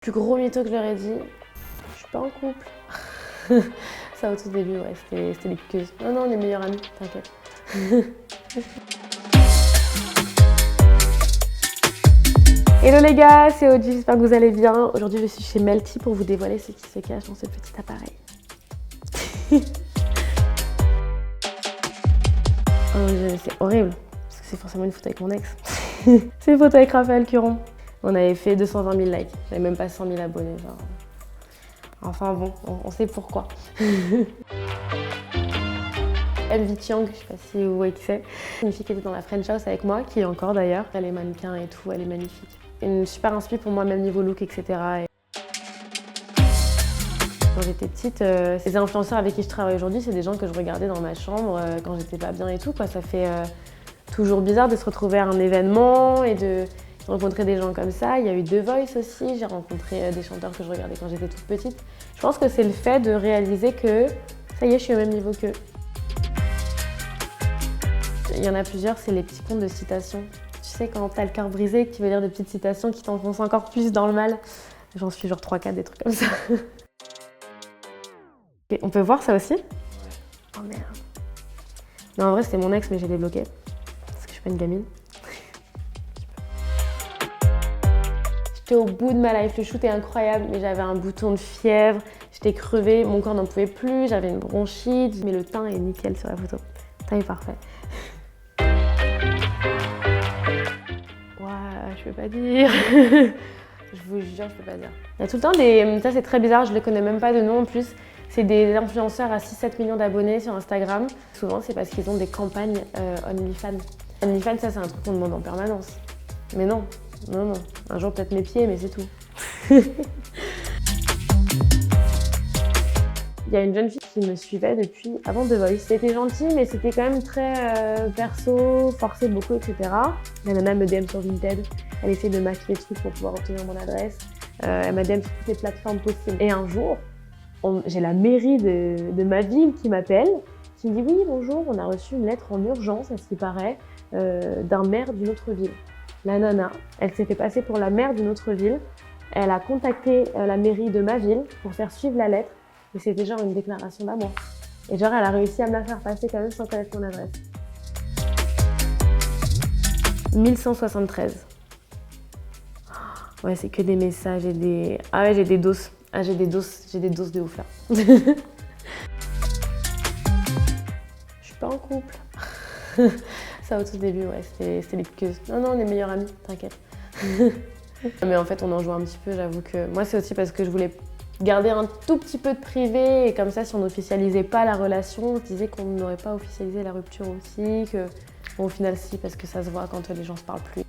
Plus gros mytho que je leur ai dit, je suis pas en couple. Ça au tout début, ouais, c'était les piqueuses. Non, non, on est meilleures amies, t'inquiète. Hello les gars, c'est Audrey, j'espère que vous allez bien. Aujourd'hui, je suis chez Melty pour vous dévoiler ce qui se cache dans ce petit appareil. Oh, c'est horrible, parce que c'est forcément une photo avec mon ex. C'est une photo avec Raphaël Curon. On avait fait 220 000 likes, j'avais même pas 100 000 abonnés. Genre. Enfin bon, on sait pourquoi. MV Chiang, je sais pas si vous voyez qui c'est. Une fille qui était dans la French House avec moi, qui est encore d'ailleurs. Elle est mannequin et tout, elle est magnifique. Une super inspi pour moi, même niveau look, etc. Quand j'étais petite, les influenceurs avec qui je travaille aujourd'hui, c'est des gens que je regardais dans ma chambre quand j'étais pas bien et tout. Quoi. Ça fait toujours bizarre de se retrouver à un événement et de rencontrer des gens comme ça. Il y a eu The Voice aussi, j'ai rencontré des chanteurs que je regardais quand j'étais toute petite. Je pense que c'est le fait de réaliser que ça y est, je suis au même niveau qu'eux. Il y en a plusieurs, c'est les petits comptes de citations. Tu sais, quand t'as le cœur brisé, que tu veux lire des petites citations qui t'enfoncent encore plus dans le mal. J'en suis genre 3-4, des trucs comme ça. Et on peut voir ça aussi? Oh merde. Non, en vrai, c'était mon ex, mais j'ai débloqué. Parce que je suis pas une gamine. J'étais au bout de ma life, le shoot est incroyable, mais j'avais un bouton de fièvre, j'étais crevée, mon corps n'en pouvait plus, j'avais une bronchite, mais le teint est nickel sur la photo. Le teint est parfait. Ouais, je peux pas dire. Je vous jure, je peux pas dire. Il y a tout le temps des... Ça, c'est très bizarre, je les connais même pas de nom en plus. C'est des influenceurs à 6-7 millions d'abonnés sur Instagram. Souvent, c'est parce qu'ils ont des campagnes OnlyFans. OnlyFans, ça, c'est un truc qu'on demande en permanence. Mais non, non, non. Un jour, peut-être mes pieds, mais c'est tout. Il y a une jeune fille qui me suivait depuis avant The Voice. C'était gentil, mais c'était quand même très perso, forcé beaucoup, etc. La nana me DM sur Vinted. Elle essaie de maquiller le truc pour pouvoir obtenir mon adresse. Elle m'a DM sur toutes les plateformes possibles. Et un jour, j'ai la mairie de ma ville qui m'appelle, qui me dit « Oui, bonjour, on a reçu une lettre en urgence, à ce qui paraît, d'un maire d'une autre ville. » La nana, elle s'est fait passer pour la maire d'une autre ville. Elle a contacté la mairie de ma ville pour faire suivre la lettre. Et c'était genre une déclaration d'amour. Et genre, elle a réussi à me la faire passer quand même sans connaître mon adresse. 1173. Ouais, c'est que des messages et des... Ah ouais, j'ai des doses. Ah, j'ai des doses de ouf là. Je suis pas en couple. Ça au tout début, ouais, c'était les piqueuses. Non, non, on est meilleures amies, t'inquiète. Mais en fait, on en joue un petit peu, j'avoue que... Moi, c'est aussi parce que je voulais garder un tout petit peu de privé et comme ça, si on n'officialisait pas la relation, je disais qu'on n'aurait pas officialisé la rupture aussi, que bon, au final, si, parce que ça se voit quand les gens se parlent plus.